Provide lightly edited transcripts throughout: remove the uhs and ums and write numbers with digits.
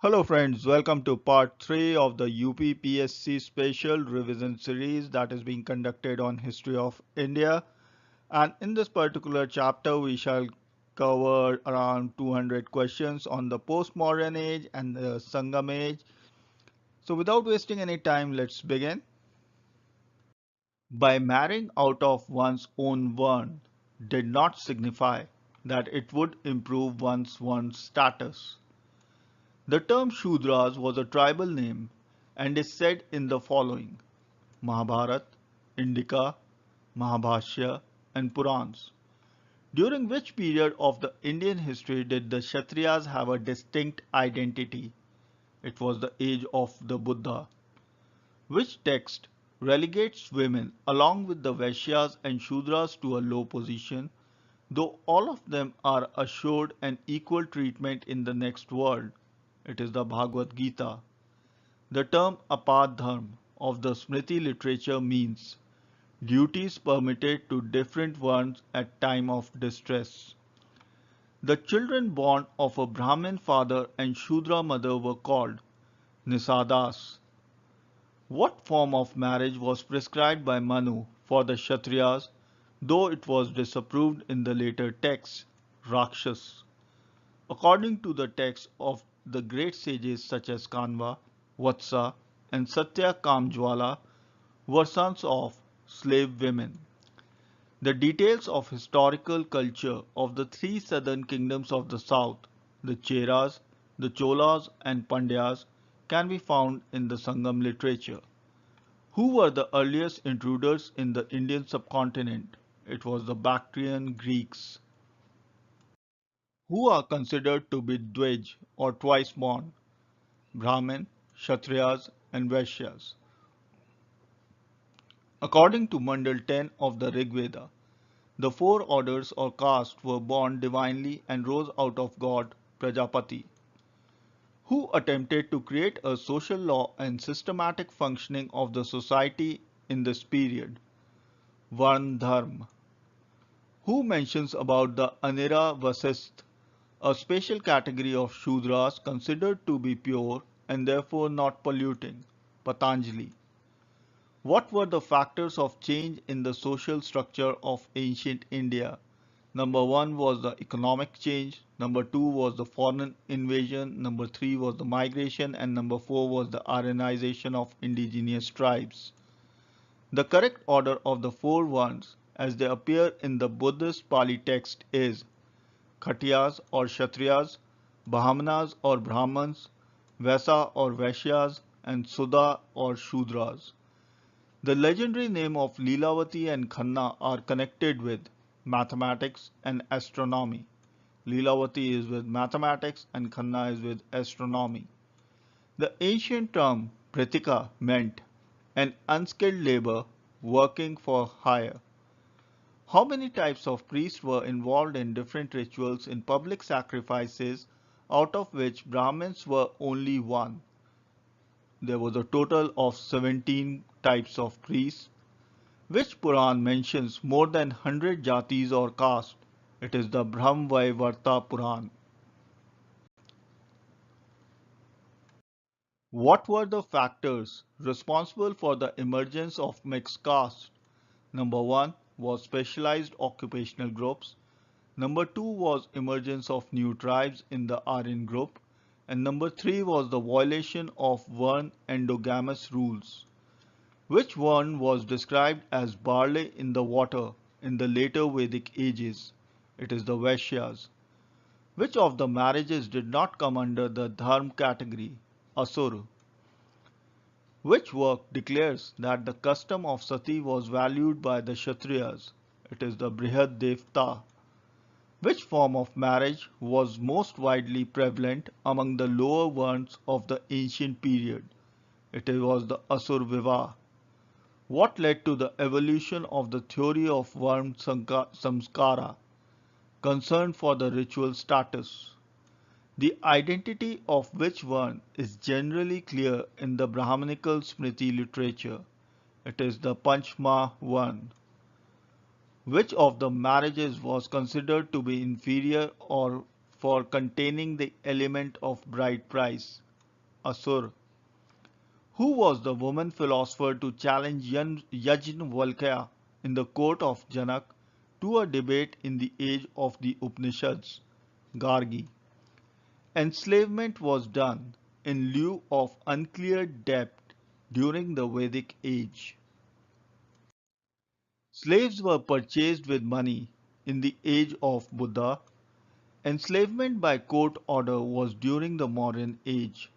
Hello friends, welcome to part 3 of the UPPSC special revision series that is being conducted on history of India, and in this particular chapter we shall cover around 200 questions on the post-Mauryan age and the Sangam age. So without wasting any time, let's begin. By marrying out of one's own Varn did not signify that it would improve one's status. The term Shudras was a tribal name and is said in the following Mahabharat, Indika, Mahabhashya, and Purans. During which period of the Indian history did the Kshatriyas have a distinct identity? It was the age of the Buddha. Which text relegates women along with the Vaishyas and Shudras to a low position, though all of them are assured an equal treatment in the next world? It is the Bhagavad Gita. The term apadharm of the Smriti literature means duties permitted to different ones at time of distress. The children born of a Brahmin father and Shudra mother were called Nisadas. What form of marriage was prescribed by Manu for the Kshatriyas, though it was disapproved in the later texts? Rakshas. According to the texts of the great sages such as Kanva, Vatsa, and Satya Kamjwala, were sons of slave women. The details of historical culture of the three southern kingdoms of the south, the Cheras, the Cholas, and Pandyas, can be found in the Sangam literature. Who were the earliest intruders in the Indian subcontinent? It was the Bactrian Greeks, who are considered to be Dwej or twice born, Brahmin, Kshatriyas, and Vaishyas. According to Mandal 10 of the Rig Veda, the four orders or castes were born divinely and rose out of God Prajapati, who attempted to create a social law and systematic functioning of the society in this period. Varn Dharma, who mentions about the Anira Vasist, a special category of Shudras considered to be pure and therefore not polluting. Patanjali. What were the factors of change in the social structure of ancient India? Number one was the economic change, number two was the foreign invasion, number three was the migration, and number four was the Aryanization of indigenous tribes. The correct order of the four ones as they appear in the Buddhist Pali text is Khatiyas or Kshatriyas, Brahmanas or Brahmans, Vaisa or Vaishyas, and Sudha or Shudras. The legendary name of Leelavati and Khanna are connected with mathematics and astronomy. Leelavati is with mathematics and Khanna is with astronomy. The ancient term Pritika meant an unskilled labor working for hire. How many types of priests were involved in different rituals in public sacrifices, out of which Brahmins were only one? There was a total of 17 types of priests. Which Puran mentions more than 100 jatis or castes? It is the Brahmavaivarta Puran. What were the factors responsible for the emergence of mixed castes? Number 1 was specialized occupational groups. Number 2 was emergence of new tribes in the Aryan group. And number 3 was the violation of Varn endogamous rules. Which one was described as barley in the water in the later Vedic ages? It is the Vaishyas. Which of the marriages did not come under the Dharma category? Asur. Which work declares that the custom of sati was valued by the Kshatriyas? It is the Brihad Devta. Which form of marriage was most widely prevalent among the lower Varns of the ancient period? It was the Asur Vivah. What led to the evolution of the theory of Varna Samskara, concern for the ritual status? The identity of which Varna is generally clear in the Brahmanical Smriti literature. It is the Panchma Varna. Which of the marriages was considered to be inferior or for containing the element of bride price? Asur, who was the woman philosopher to challenge Yajnavalkya in the court of Janak to a debate in the age of the Upanishads, Gargi. Enslavement was done in lieu of uncleared debt during the Vedic age. Slaves were purchased with money in the age of Buddha. Enslavement by court order was during the Mauryan age.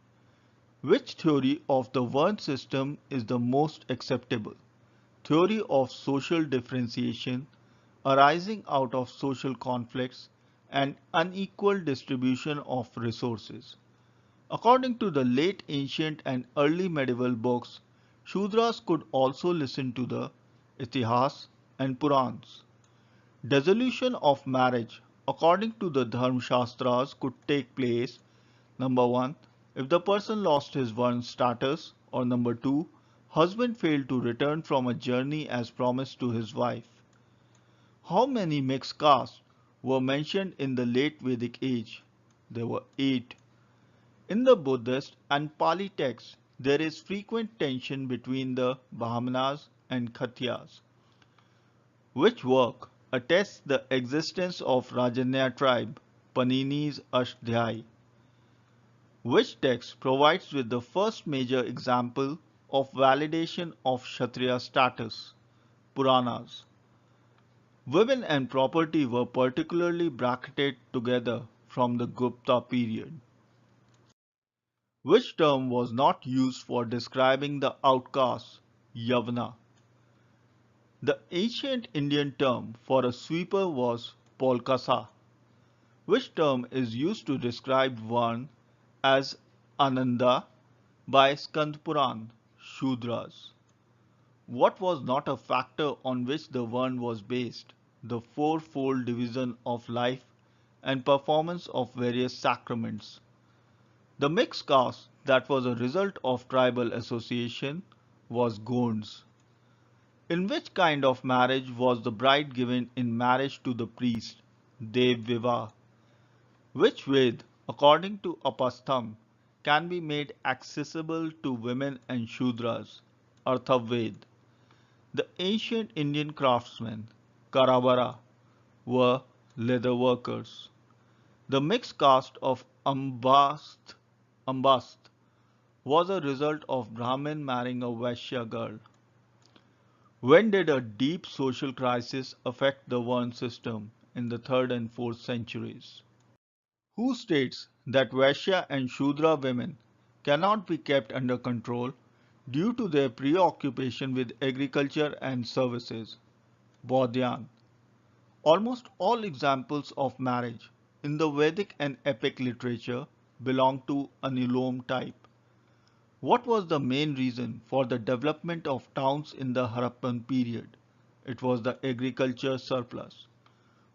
Which theory of the Vern system is the most acceptable? Theory of social differentiation arising out of social conflicts and unequal distribution of resources. According to the late ancient and early medieval books, Shudras could also listen to the Itihas and Purans. Dissolution of marriage, according to the Dharma Shastras, could take place number 1. If the person lost his Varn status, or number 2. Husband failed to return from a journey as promised to his wife. How many mixed castes were mentioned in the late Vedic age? There were 8. In the Buddhist and Pali texts, there is frequent tension between the Brahmanas and Khatyas. Which work attests the existence of Rajanya tribe, Panini's Ashtadhyayi? Which text provides with the first major example of validation of Kshatriya status? Puranas. Women and property were particularly bracketed together from the Gupta period. Which term was not used for describing the outcasts? Yavana. The ancient Indian term for a sweeper was Polkasa. Which term is used to describe one as Ananda by Skand Puran, Shudras? What was not a factor on which the Varn was based? The fourfold division of life and performance of various sacraments. The mixed caste that was a result of tribal association was Gonds. In which kind of marriage was the bride given in marriage to the priest? Dev Viva. Which Ved, according to Apastham, can be made accessible to women and Shudras? Arthaved. The ancient Indian craftsmen, Karabara, were leather workers. The mixed caste of Ambast was a result of Brahmin marrying a Vaishya girl. When did a deep social crisis affect the Varn system? In the 3rd and 4th centuries. Who states that Vaishya and Shudra women cannot be kept under control due to their preoccupation with agriculture and services? Bodhyan. Almost all examples of marriage in the Vedic and epic literature belong to Anulom type. What was the main reason for the development of towns in the Harappan period? It was the agriculture surplus.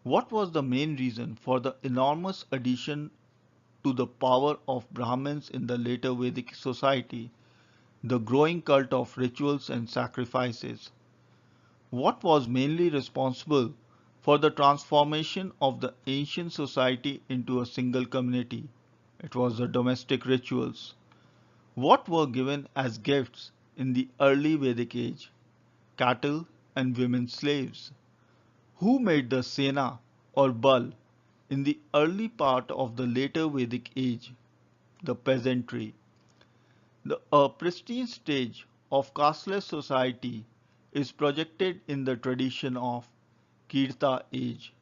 What was the main reason for the enormous addition to the power of Brahmins in the later Vedic society? The growing cult of rituals and sacrifices. What was mainly responsible for the transformation of the ancient society into a single community? It was the domestic rituals. What were given as gifts in the early Vedic age? Cattle and women slaves. Who made the Sena or Bal in the early part of the later Vedic age? The peasantry. A pristine stage of casteless society is projected in the tradition of Kirta age.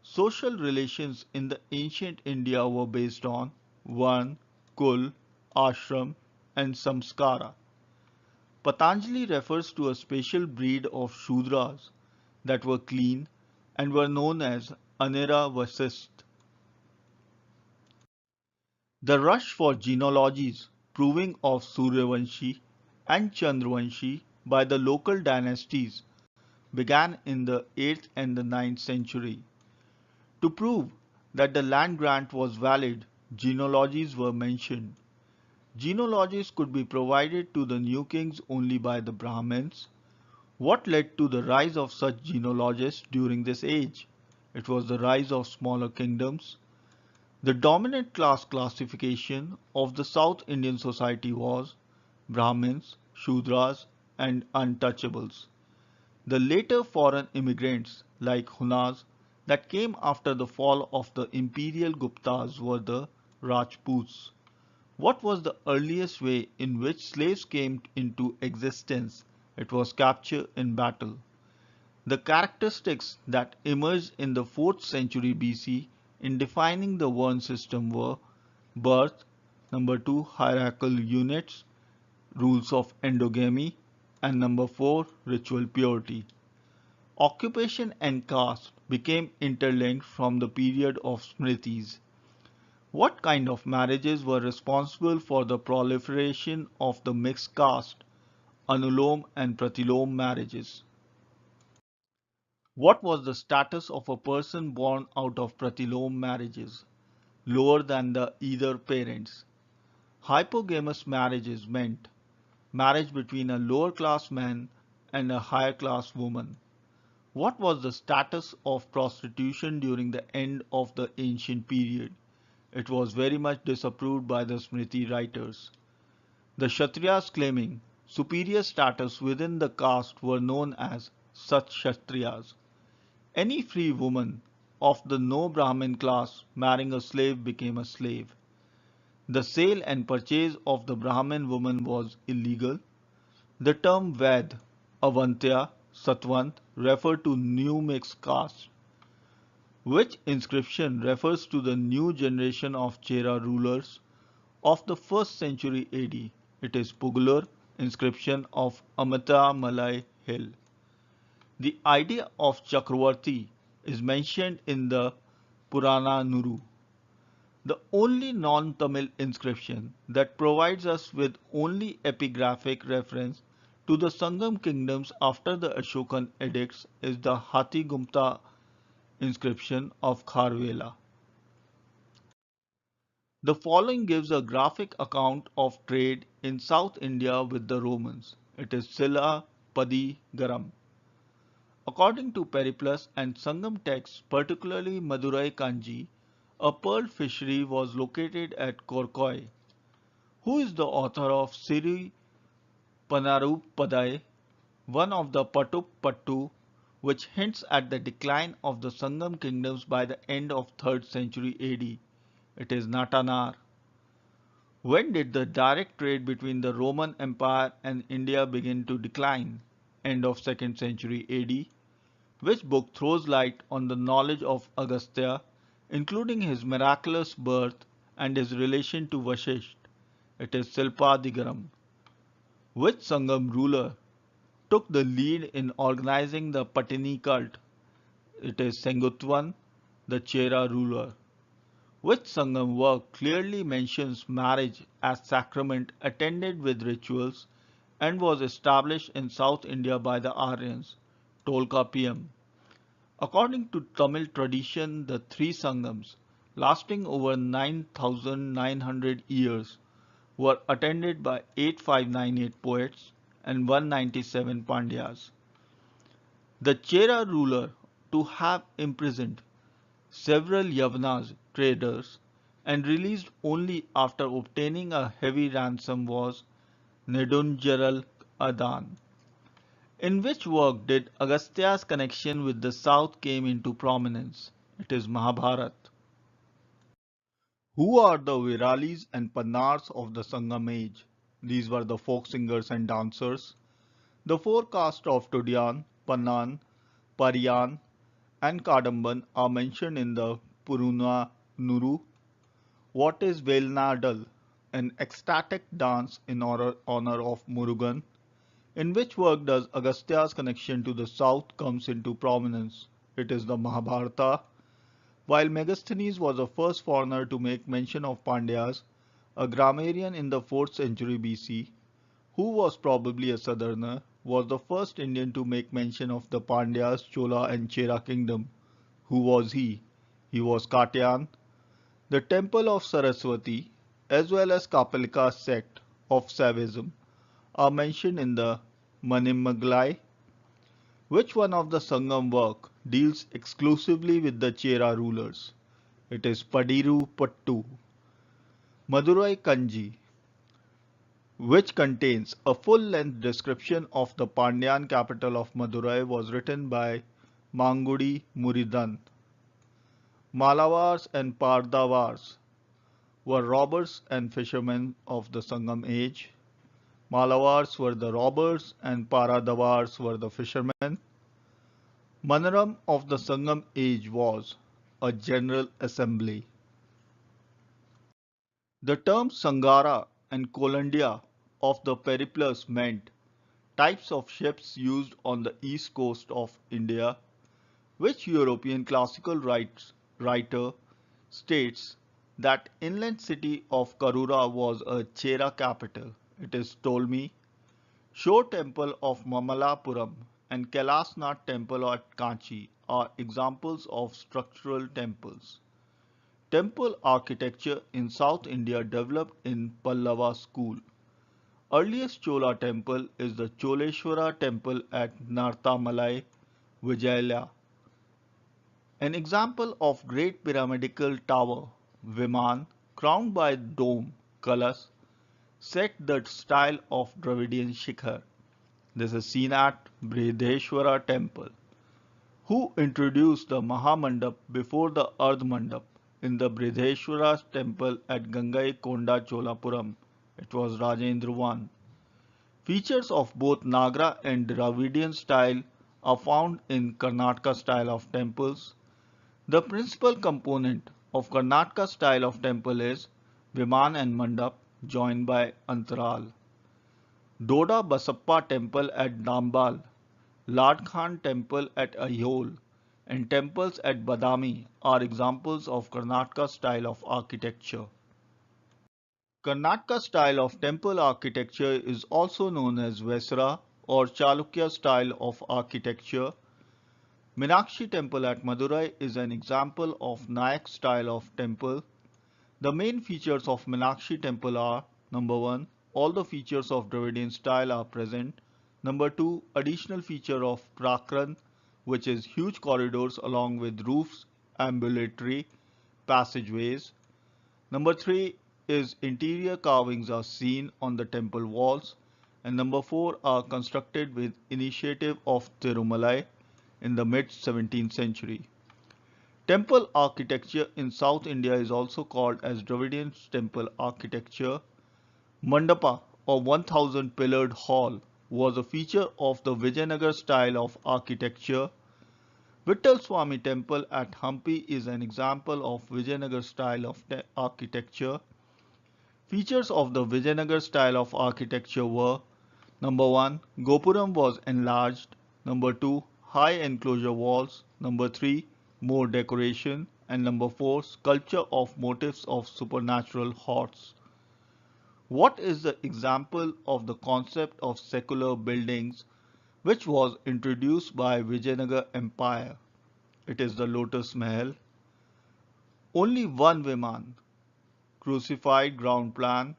Social relations in the ancient India were based on Varn, Kul, Ashram and Samskara. Patanjali refers to a special breed of Shudras that were clean and were known as Anira Vasist. The rush for genealogies proving of Suryavanshi and Chandravanshi by the local dynasties began in the 8th and the 9th century. To prove that the land grant was valid, genealogies were mentioned. Genealogies could be provided to the new kings only by the Brahmins. What led to the rise of such genealogists during this age? It was the rise of smaller kingdoms. The dominant class classification of the South Indian society was Brahmins, Shudras, and untouchables. The later foreign immigrants like Hunas that came after the fall of the imperial Guptas were the Rajputs. What was the earliest way in which slaves came into existence? It was capture in battle. The characteristics that emerged in the 4th century BC in defining the Verne system were birth, number 2 hierarchical units, rules of endogamy, and number 4 ritual purity. Occupation and caste became interlinked from the period of Smritis. What kind of marriages were responsible for the proliferation of the mixed caste, Anulom and Pratilom marriages? What was the status of a person born out of Pratilom marriages? Lower than the either parents. Hypogamous marriages meant marriage between a lower class man and a higher class woman. What was the status of prostitution during the end of the ancient period? It was very much disapproved by the Smriti writers. The Kshatriyas claiming superior status within the caste were known as Satshatriyas. Any free woman of the no Brahmin class marrying a slave became a slave. The sale and purchase of the Brahmin woman was illegal. The term Vaid, Avantya, Satvant refer to new mixed caste, which inscription refers to the new generation of Chera rulers of the 1st century AD. It is Pugalur inscription of Amata Malai Hill. The idea of Chakravarti is mentioned in the Purana Nuru, the only non-Tamil inscription that provides us with only epigraphic reference to the Sangam kingdoms after the Ashokan edicts is the Hathigumta inscription of Kharvela. The following gives a graphic account of trade in South India with the Romans. It is Silla Padi Garam. According to Periplus and Sangam texts, particularly Madurai Kanji, a pearl fishery was located at Korkoi. Who is the author of Siri Panarup Padai, one of the Patup Pattu, which hints at the decline of the Sangam kingdoms by the end of 3rd century AD? It is Natanar. When did the direct trade between the Roman Empire and India begin to decline? End of 2nd century AD. Which book throws light on the knowledge of Agastya, including his miraculous birth and his relation to Vashisht? It is Silpadigaram. Which Sangam ruler took the lead in organizing the Patini cult? It is Sengutvan, the Chera ruler. Which Sangam work clearly mentions marriage as sacrament attended with rituals and was established in South India by the Aryans? Tolkappiyam. According to Tamil tradition, the three Sangams, lasting over 9,900 years, were attended by 8598 poets and 197 Pandyas. The Chera ruler to have imprisoned several Yavanas traders and released only after obtaining a heavy ransom was Nedunjaral Adan. In which work did Agastya's connection with the south came into prominence? It is Mahabharata. Who are the Viralis and Pannars of the Sangam age? These were the folk singers and dancers. The four castes of Tudiyan, Pannan, Pariyan, and Kadamban are mentioned in the Puruna Nuru. What is Velnadal? An ecstatic dance in honor of Murugan. In which work does Agastya's connection to the south comes into prominence? It is the Mahabharata. While Megasthenes was the first foreigner to make mention of Pandyas, a grammarian in the 4th century BC, who was probably a southerner, was the first Indian to make mention of the Pandyas, Chola and Chera kingdom. Who was he? He was Katyan. The temple of Saraswati, as well as Kapilika sect of Saivism, are mentioned in the Manimmagalai. Which one of the Sangam work deals exclusively with the Chera rulers? It is Padiru Pattu. Madurai Kanji, which contains a full-length description of the Pandyan capital of Madurai, was written by Mangudi Muridan. Malavars and Pardavars were robbers and fishermen of the Sangam age. Malavars were the robbers and Paradavars were the fishermen. Manaram of the Sangam age was a general assembly. The terms Sangara and Kolandia of the periplus meant types of ships used on the east coast of India, which European classical writer states that inland city of Karura was a Chera capital. It is Ptolemy. Shore temple of Mamalapuram and Kailasnath temple at Kanchi are examples of structural temples. Temple architecture in South India developed in Pallava school. Earliest Chola temple is the Choleshwara temple at Nartamalai, Vijayala. An example of great pyramidical tower, Viman, crowned by dome, Kalas, set the style of Dravidian Shikhar. This is seen at Brihadeshwara temple. Who introduced the Mahamandap before the Ardh Mandap in the Brihadeshwara temple at Gangai Konda Cholapuram? It was Rajendra I. Features of both Nagra and Dravidian style are found in Karnataka style of temples. The principal component of Karnataka style of temple is Viman and Mandap joined by Antaral. Doda Basappa temple at Dambal, Lad Khan temple at Aihole, and temples at Badami are examples of Karnataka style of architecture. Karnataka style of temple architecture is also known as Vesara or Chalukya style of architecture. Meenakshi temple at Madurai is an example of Nayak style of temple. The main features of Meenakshi temple are: number 1, all the features of Dravidian style are present. Number 2, additional feature of Prakran, which is huge corridors along with roofs, ambulatory passageways. Number 3 is interior carvings are seen on the temple walls. And number 4 are constructed with initiative of Tirumalai in the mid 17th century. Temple architecture in South India is also called as Dravidian temple architecture. Mandapa or 1000 pillared hall was a feature of the Vijayanagar style of architecture. Vittal Swami temple at Hampi is an example of Vijayanagar style of architecture. Features of the Vijayanagar style of architecture were: number 1, Gopuram was enlarged. Number 2, high enclosure walls. Number 3, more decoration. And number 4, sculpture of motifs of supernatural hordes. What is the example of the concept of secular buildings which was introduced by Vijayanagar Empire? It is the Lotus Mahal. Only one Viman, crucified ground plan,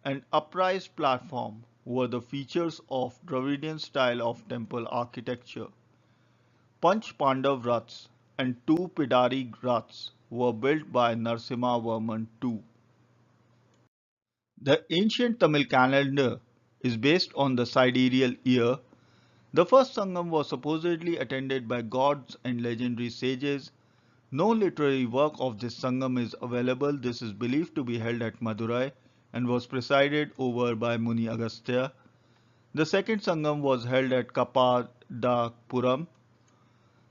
and upraised platform were the features of Dravidian style of temple architecture. Panch Pandav Raths and 2 Pidari Raths were built by Narasimha Varman II. The ancient Tamil calendar is based on the sidereal year. The first Sangam was supposedly attended by gods and legendary sages. No literary work of this Sangam is available. This is believed to be held at Madurai and was presided over by Muni Agastya. The second Sangam was held at Kapadapuram.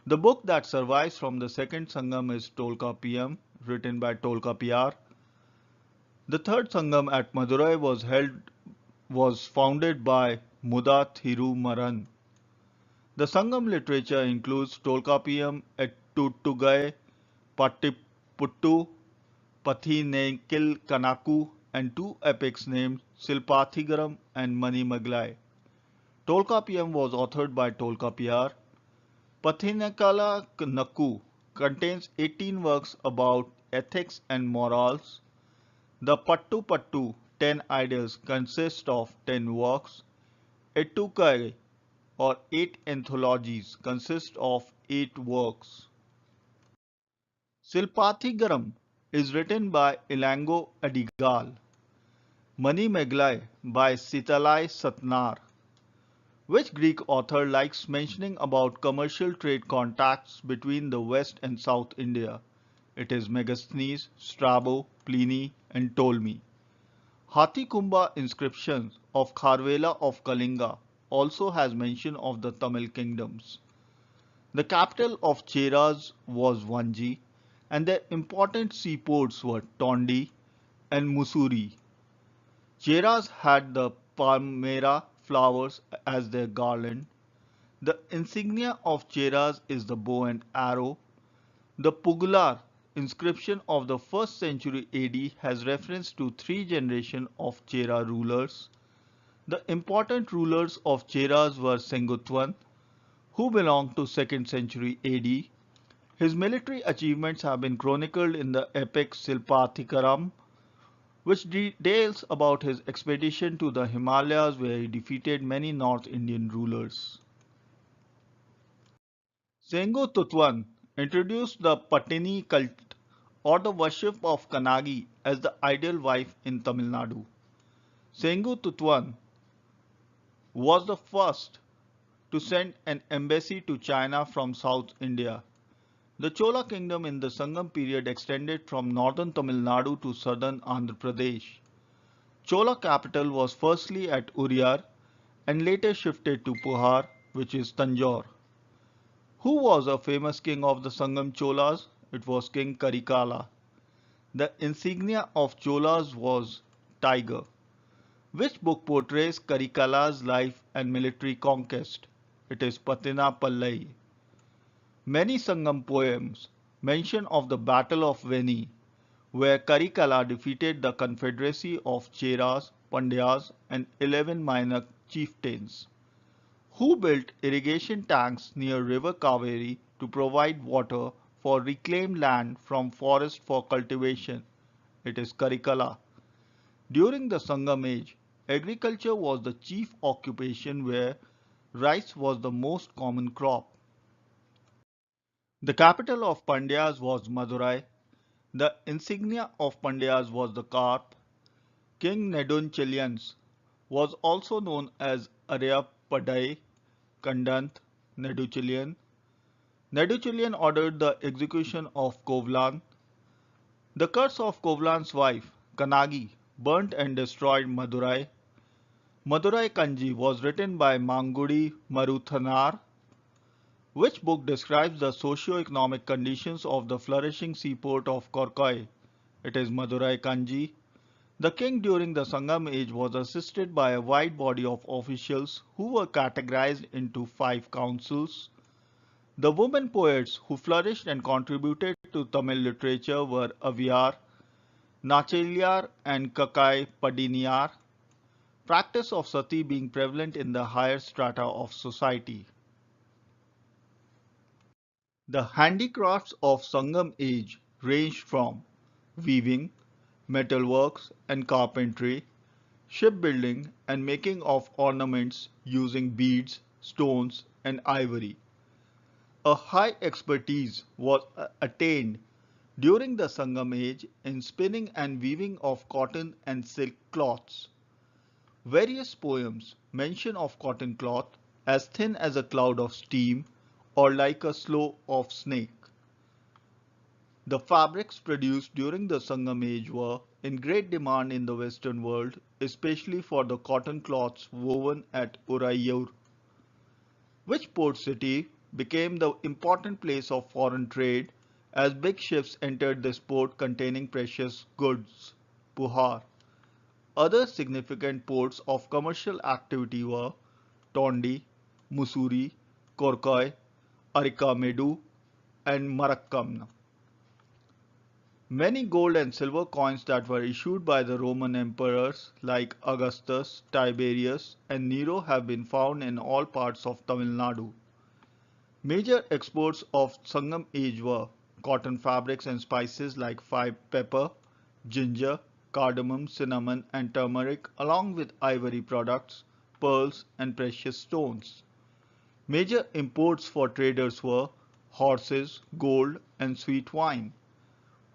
The book that survives from the second Sangam is Tolkapiyam, written by Tolkapiyar. The third Sangam at Madurai was founded by Muda Thirumaran. The Sangam literature includes Tolkapiyam at Tuttugai, Pattiputtu, Pathinekil Kanaku, and 2 epics named Silpathigaram and Manimaglai. Tolkapiyam was authored by Tolkapiyar. Pathinekala Nakku contains 18 works about ethics and morals. The Pattu Pattu 10 Ideas consist of 10 works. Ettukai or 8 anthologies consist of 8 works. Silpathigaram is written by Ilango Adigal, Mani Meglai by Sitalai Satnar. Which Greek author likes mentioning about commercial trade contacts between the West and South India? It is Megasthenes, Strabo, Pliny, and Ptolemy. Hathikumba inscriptions of Kharvela of Kalinga also has mention of the Tamil kingdoms. The capital of Cheras was Vanji, and their important seaports were Tondi and Mussoorie. Cheras had the palmyra flowers as their garland. The insignia of Cheras is the bow and arrow. The Pugular inscription of the 1st century AD has reference to three generations of Chera rulers. The important rulers of Cheras were Sengutwan, who belonged to 2nd century AD. His military achievements have been chronicled in the epic Silpathikaram, which details about his expedition to the Himalayas where he defeated many North Indian rulers. Sengu Tutwan introduced the Patini cult or the worship of Kanagi as the ideal wife in Tamil Nadu. Sengu Tutwan was the first to send an embassy to China from South India. The Chola kingdom in the Sangam period extended from northern Tamil Nadu to southern Andhra Pradesh. Chola capital was firstly at Uriyar and later shifted to Puhar, which is Tanjore. Who was a famous king of the Sangam Cholas? It was King Karikala. The insignia of Cholas was tiger. Which book portrays Karikala's life and military conquest? It is Patina Pallai. Many Sangam poems mention of the Battle of Veni, where Karikala defeated the confederacy of Cheras, Pandyas and 11 minor chieftains. Who built irrigation tanks near river Kaveri to provide water for reclaimed land from forest for cultivation? It is Karikala. During the Sangam age, agriculture was the chief occupation where rice was the most common crop. The capital of Pandyas was Madurai. The insignia of Pandyas was the carp. King Nedunchilians was also known as Arya Padai, Kandant, Neduchilian. Neduchilian ordered the execution of Kovlan. The curse of Kovlan's wife, Kanagi, burnt and destroyed Madurai. Madurai Kanji was written by Mangudi Maruthanar. Which book describes the socio-economic conditions of the flourishing seaport of Korkai? It is Madurai Kanji. The king during the Sangam age was assisted by a wide body of officials who were categorized into 5 councils. The women poets who flourished and contributed to Tamil literature were Aviyar, Nachaliyar and Kakai Padiniyar, practice of sati being prevalent in the higher strata of society. The handicrafts of Sangam age ranged from weaving, metalworks and carpentry, shipbuilding and making of ornaments using beads, stones and ivory. A high expertise was attained during the Sangam age in spinning and weaving of cotton and silk cloths. Various poems mention of cotton cloth as thin as a cloud of steam or like a slough of snake. The fabrics produced during the Sangam age were in great demand in the Western world, especially for the cotton cloths woven at Uraiyur. Which port city became the important place of foreign trade as big ships entered this port containing precious goods? Puhar. Other significant ports of commercial activity were Tondi, Mussoorie, Korkoi, Arikamedu, and Marakkamna. Many gold and silver coins that were issued by the Roman emperors like Augustus, Tiberius, and Nero have been found in all parts of Tamil Nadu. Major exports of Sangam age were cotton fabrics and spices like pepper, ginger, cardamom, cinnamon, and turmeric, along with ivory products, pearls, and precious stones. Major imports for traders were horses, gold, and sweet wine.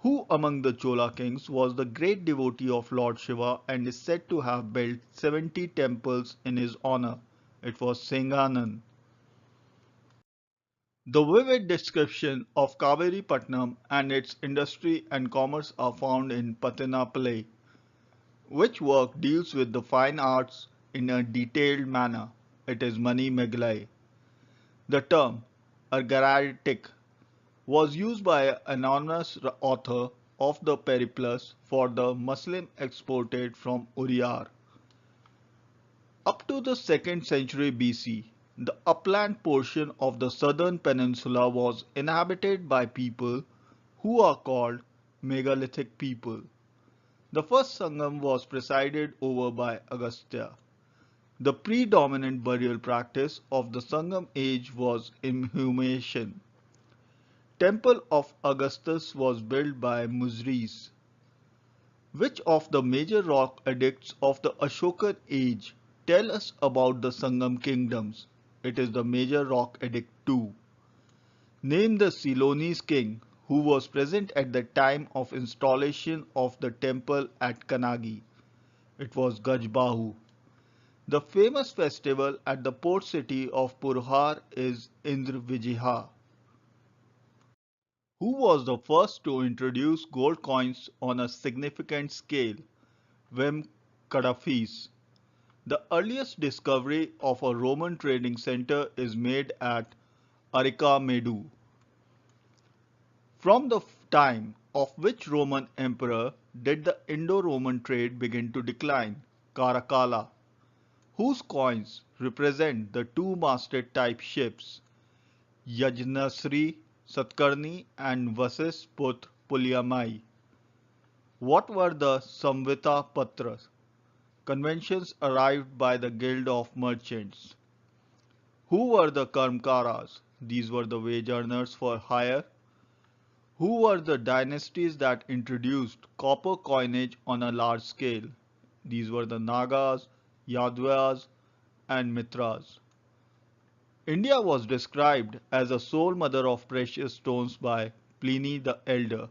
Who among the Chola kings was the great devotee of Lord Shiva and is said to have built 70 temples in his honor? It was Senganan. The vivid description of Kaviripatnam and its industry and commerce are found in Patinapalai, which work deals with the fine arts in a detailed manner. It is Mani Megalai. The term Ergaratic was used by an anonymous author of the Periplus for the Muslim exported from Uriyar. Up to the 2nd century BC, the upland portion of the southern peninsula was inhabited by people who are called megalithic people. The first sangam was presided over by Agastya. The predominant burial practice of the Sangam age was inhumation. Temple of Augustus was built by Muzris. Which of the major rock edicts of the Ashokan age tell us about the Sangam kingdoms? It is the major rock edict 2. Name the Ceylonese king who was present at the time of installation of the temple at Kanagi. It was Gajbahu. The famous festival at the port city of Purhar is Indra Vijaha. Who was the first to introduce gold coins on a significant scale? Vim Kadafis. The earliest discovery of a Roman trading center is made at Arika-Medu. From the time of which Roman emperor did the Indo-Roman trade begin to decline? Karakala. Whose coins represent the two masted type ships? Yajnasri Satkarni and Vasis Putra Pulyamai. What were the Samvita Patras? Conventions arrived by the Guild of Merchants. Who were the Karmkaras? These were the wage earners for hire. Who were the dynasties that introduced copper coinage on a large scale? These were the Nagas, Yadvas, and Mitras. India was described as a sole mother of precious stones by Pliny the Elder.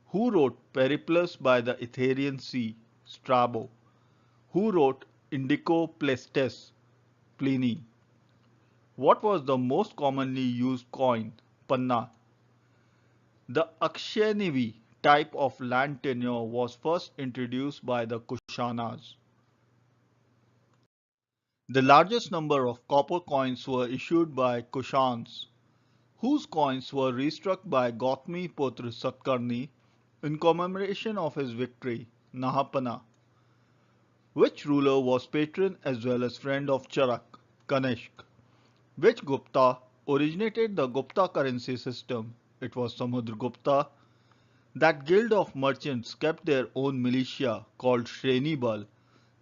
Who wrote Periplus by the Itharian Sea? Strabo. Who wrote Indico Plestes? Pliny. What was the most commonly used coin? Panna. The Akshayanivi type of land tenure was first introduced by the Kushanas. The largest number of copper coins were issued by Kushans, whose coins were restruck by Gautami Putra Satkarni in commemoration of his victory, Nahapana. Which ruler was patron as well as friend of Charak, Kanishk? Which Gupta originated the Gupta currency system? It was Samudragupta. That guild of merchants kept their own militia called Shrenibal.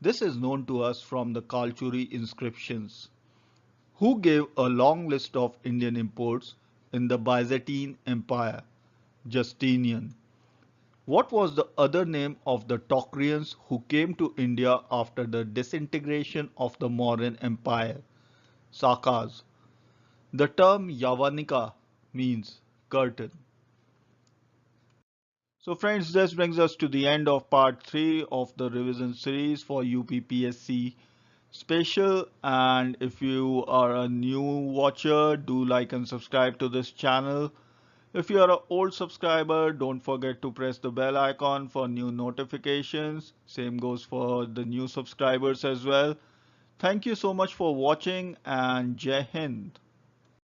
This is known to us from the Kalchuri inscriptions. Who gave a long list of Indian imports in the Byzantine Empire? Justinian. What was the other name of the Tochrians who came to India after the disintegration of the Mauryan Empire? Sakas. The term Yavanika means curtain. So friends, this brings us to the end of part 3 of the revision series for UPPSC special, and if you are a new watcher, do like and subscribe to this channel. If you are an old subscriber, don't forget to press the bell icon for new notifications. Same goes for the new subscribers as well. Thank you so much for watching, and Jai Hind.